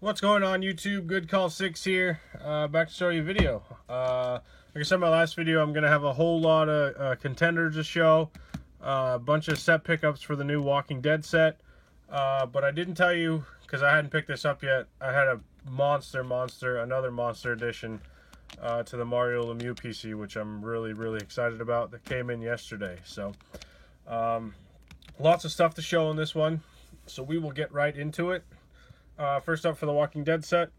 What's going on, YouTube? Good Call 6 here. Back to show you a video. Like I said in my last video, I'm going to have a whole lot of contenders to show. A bunch of set pickups for the new Walking Dead set. But I didn't tell you, because I hadn't picked this up yet, I had a another monster edition to the Mario Lemieux PC, which I'm really excited about, that came in yesterday. So, lots of stuff to show in this one. So we will get right into it. First up for the Walking Dead set.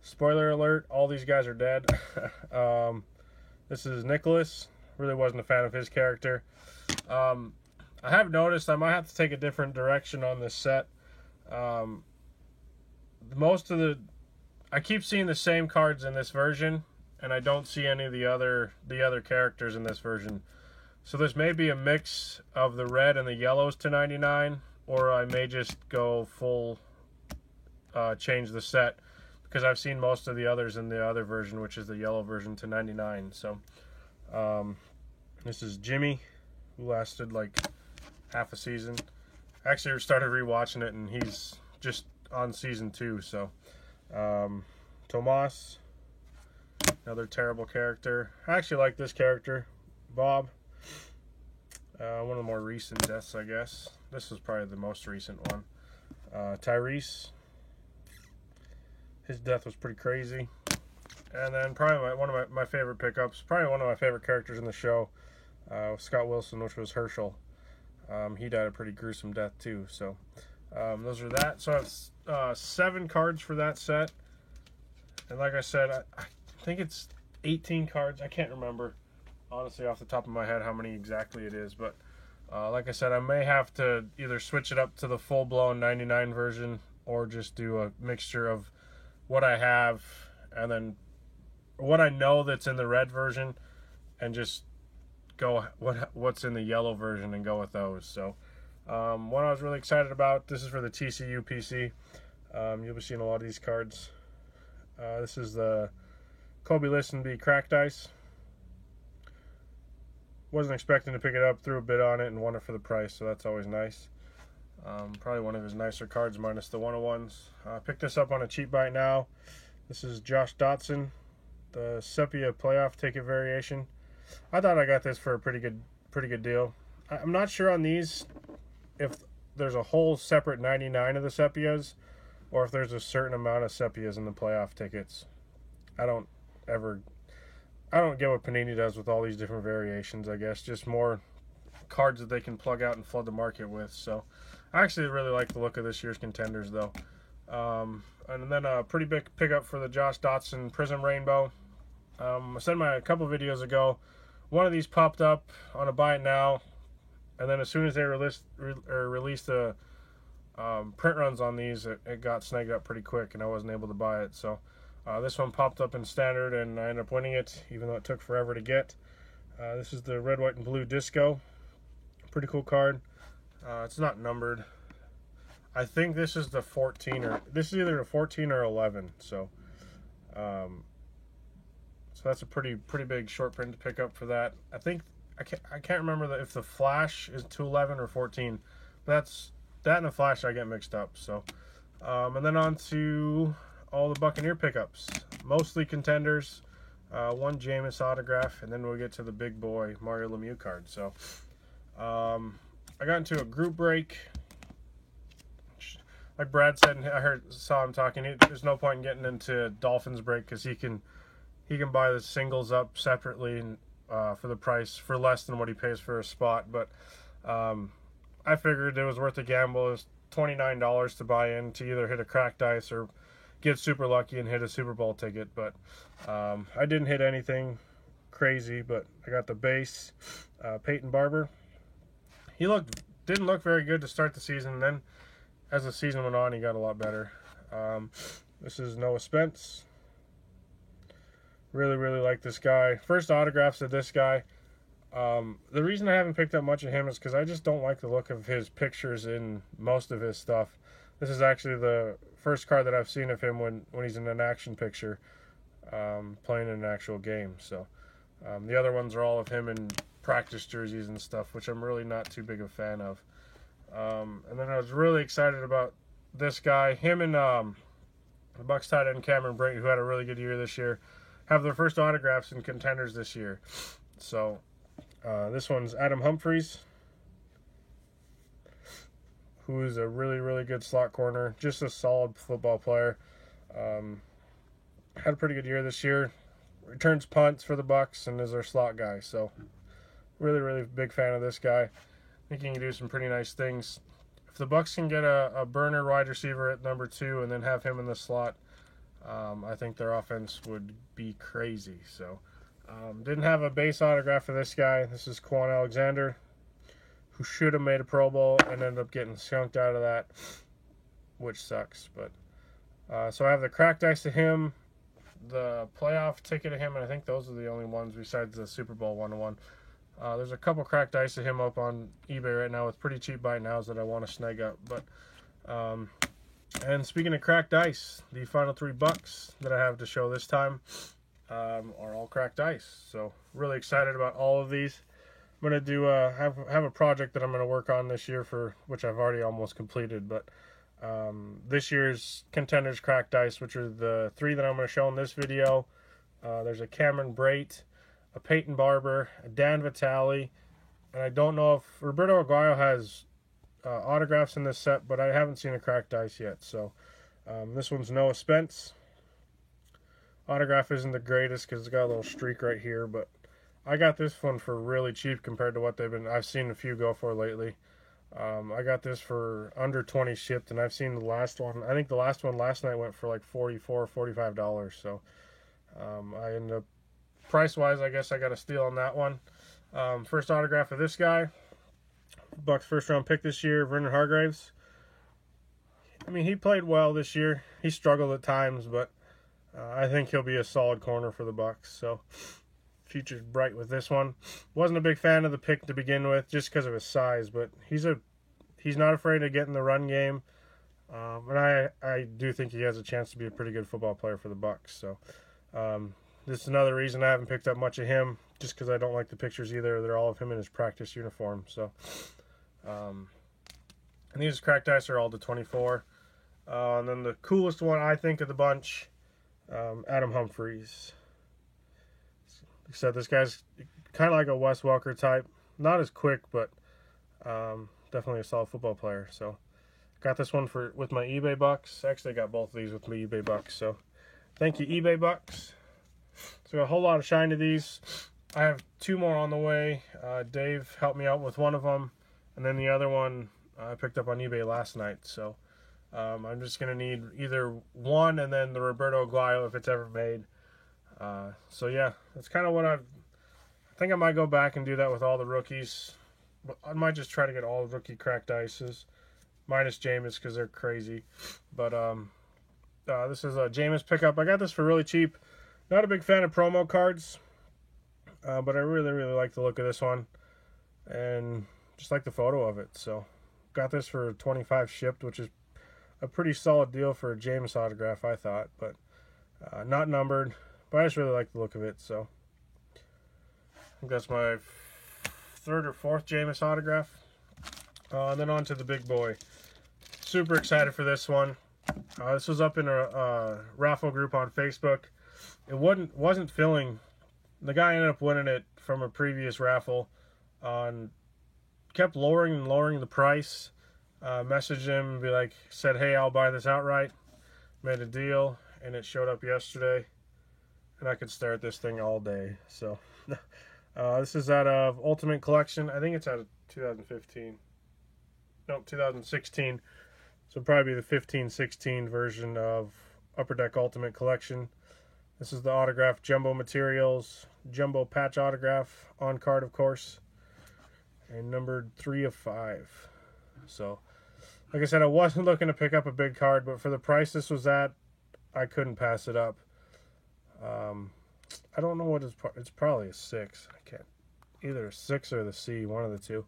Spoiler alert, all these guys are dead. This is Nicholas. Really wasn't a fan of his character. I have noticed I might have to take a different direction on this set. I keep seeing the same cards in this version, and I don't see any of the other characters in this version. So this may be a mix of the red and the yellows to 99. Or I may just go full, change the set, because I've seen most of the others in the other version, which is the yellow version, to 99. So, this is Jimmy, who lasted like half a season. Actually, I started rewatching it, and he's just on season 2. So, Tomas, another terrible character. I actually like this character, Bob. One of the more recent deaths, I guess. This was probably the most recent one. Tyrese. His death was pretty crazy. And then probably one of my favorite pickups, probably one of my favorite characters in the show, Scott Wilson, which was Herschel. He died a pretty gruesome death too. So those are that. So it's 7 cards for that set. And like I said, I think it's 18 cards. I can't remember, honestly, off the top of my head how many exactly it is, but like I said, I may have to either switch it up to the full-blown 99 version, or just do a mixture of what I have and then what I know that's in the red version, and just go what's in the yellow version and go with those. So one I was really excited about, this is for the TCU PC. You'll be seeing a lot of these cards. This is the Kobe Listenby Cracked Ice. Wasn't expecting to pick it up, threw a bid on it, and won it for the price, so that's always nice. Probably one of his nicer cards, minus the 101s. Picked this up on a cheap buy now. This is Josh Dotson, the Sepia Playoff Ticket Variation. I thought I got this for a pretty good deal. I'm not sure on these if there's a whole separate 99 of the Sepias, or if there's a certain amount of Sepias in the playoff tickets. I don't get what Panini does with all these different variations, I guess. Just more cards that they can plug out and flood the market with. So I actually really like the look of this year's contenders, though. And then a pretty big pickup for the Josh Dotson Prism Rainbow. I said a couple videos ago, one of these popped up on a buy it now, and then as soon as they released the print runs on these, it got snagged up pretty quick, and I wasn't able to buy it. So this one popped up in standard, and I ended up winning it, even though it took forever to get. This is the red, white, and blue disco. Pretty cool card. It's not numbered. I think this is the 14, or this is either a 14 or 11. So, so that's a pretty big short print to pick up for that. I think I can't remember if the flash is 211 or 14. But that and the flash I get mixed up. So, and then on to all the Buccaneer pickups, mostly contenders, one Jameis autograph, and then we'll get to the big boy Mario Lemieux card. So I got into a group break. Like Brad said, and I saw him talking, there's no point in getting into Dolphins break, because he can buy the singles up separately and for the price, for less than what he pays for a spot. But I figured it was worth a gamble. It was $29 to buy in to either hit a cracked ice or get super lucky and hit a Super Bowl ticket. But I didn't hit anything crazy, but I got the base Peyton Barber. He didn't look very good to start the season, and then as the season went on, he got a lot better. This is Noah Spence. Really like this guy. First autographs of this guy. The reason I haven't picked up much of him is because I just don't like the look of his pictures in most of his stuff. This is actually the first card that I've seen of him when he's in an action picture, playing in an actual game. So the other ones are all of him in practice jerseys and stuff, which I'm really not too big a fan of. And then I was really excited about this guy. Him and the Bucks tight end Cameron Brate, who had a really good year this year, have their first autographs in Contenders this year. So this one's Adam Humphries, who is a really, really good slot corner. Just a solid football player. Had a pretty good year this year. Returns punts for the Bucks and is their slot guy. So really, really big fan of this guy. I think he can do some pretty nice things. If the Bucks can get a burner wide receiver at number 2 and then have him in the slot, I think their offense would be crazy. So didn't have a base autograph for this guy. This is Quan Alexander, who should have made a Pro Bowl and ended up getting skunked out of that, which sucks. But so I have the cracked ice to him, the playoff ticket to him, and I think those are the only ones besides the Super Bowl 1-1. There's a couple cracked ice to him up on eBay right now with pretty cheap buy nows that I want to snag up. But and speaking of cracked ice, the final 3 bucks that I have to show this time are all cracked ice. So really excited about all of these. I'm gonna do have a project that I'm gonna work on this year, for which I've already almost completed. But this year's Contenders cracked ice, which are the 3 that I'm gonna show in this video. There's a Cameron Brate, a Peyton Barber, a Dan Vitale, and I don't know if Roberto Aguayo has autographs in this set, but I haven't seen a cracked ice yet. So this one's Noah Spence. Autograph isn't the greatest because it's got a little streak right here, but I got this one for really cheap compared to what I've seen a few go for lately. I got this for under 20 shipped, and I've seen the last one. I think the last one last night went for like $44, $45. So I ended up, price-wise, I guess I got a steal on that one. First autograph of this guy. Bucks first-round pick this year, Vernon Hargreaves. I mean, he played well this year. He struggled at times, but I think he'll be a solid corner for the Bucks. So future's bright with this one. Wasn't a big fan of the pick to begin with, just because of his size, but he's not afraid to get in the run game, and I do think he has a chance to be a pretty good football player for the Bucks. So this is another reason I haven't picked up much of him, just because I don't like the pictures either. They're all of him in his practice uniform. So and these cracked ice are all to 24. And then the coolest one I think of the bunch, Adam Humphries. Like I said, this guy's kind of like a Wes Welker type. Not as quick, but definitely a solid football player. So got this one with my eBay bucks. Actually, I got both of these with my eBay bucks. So thank you, eBay bucks. So a whole lot of shine to these. I have 2 more on the way. Dave helped me out with one of them, and then the other one I picked up on eBay last night. So I'm just going to need either one and then the Roberto Aguayo if it's ever made. So yeah, that's kind of what I think I might go back and do that with all the rookies. But I might just try to get all rookie cracked ices, minus Jameis because they're crazy. But this is a Jameis pickup. I got this for really cheap. Not a big fan of promo cards, but I really, really like the look of this one, and just like the photo of it. So got this for 25 shipped, which is a pretty solid deal for a Jameis autograph, I thought, but not numbered. But I just really like the look of it. So I think that's my 3rd or 4th Jameis autograph. And then on to the big boy. Super excited for this one. This was up in a raffle group on Facebook. It wasn't filling. The guy ended up winning it from a previous raffle. Kept lowering and lowering the price. Messaged him and said, hey, I'll buy this outright. Made a deal, and it showed up yesterday. And I could stare at this thing all day. So this is out of Ultimate Collection. I think it's out of 2015. Nope, 2016. So probably the 15-16 version of Upper Deck Ultimate Collection. This is the autograph Jumbo Materials, Jumbo Patch autograph, on card of course, and numbered 3 of 5. So, like I said, I wasn't looking to pick up a big card, but for the price this was at, I couldn't pass it up. I don't know what it's probably a 6. I can't, either a 6 or the C, one of the two.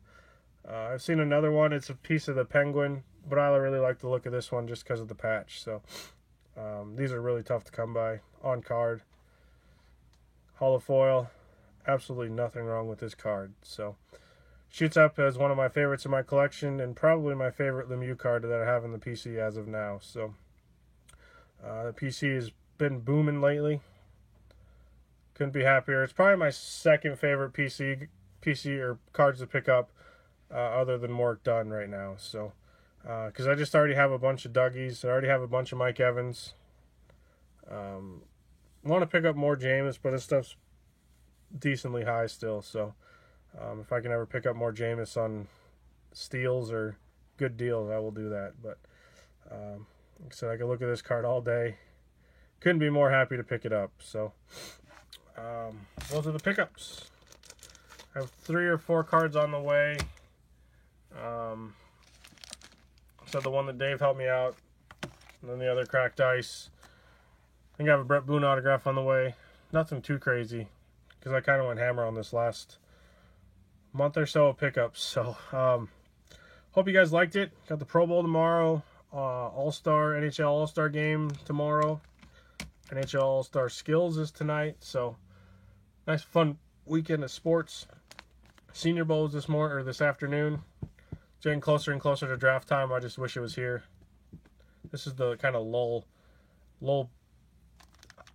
I've seen another one. It's a piece of the Penguin, but I really like the look of this one just because of the patch. So these are really tough to come by. On card, holofoil, absolutely nothing wrong with this card. So shoots up as one of my favorites in my collection, and probably my favorite Lemieux card that I have in the PC as of now. So the PC has been booming lately. Couldn't be happier. It's probably my second favorite PC or cards to pick up, other than Mork Dunn right now. So because I just already have a bunch of Dougies, I already have a bunch of Mike Evans. Want to pick up more Jameis, but his stuff's decently high still. So if I can ever pick up more Jameis on steals or good deals, I will do that. But like I said, I could look at this card all day. Couldn't be more happy to pick it up. So those are the pickups. I have 3 or 4 cards on the way. So the one that Dave helped me out, and then the other cracked ice. I think I have a Brett Boone autograph on the way. Nothing too crazy, because I kind of went hammer on this last month or so of pickups. So hope you guys liked it. Got the Pro Bowl tomorrow, NHL All-Star game tomorrow, NHL All-Star Skills is tonight. So nice fun weekend of sports. Senior Bowl is this afternoon. Getting closer and closer to draft time. I just wish it was here. This is the kind of lull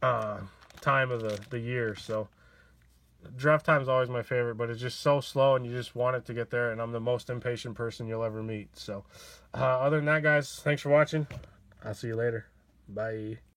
time of the year. So draft time is always my favorite, but it's just so slow and you just want it to get there, and I'm the most impatient person you'll ever meet. So other than that, guys, thanks for watching. I'll see you later. Bye.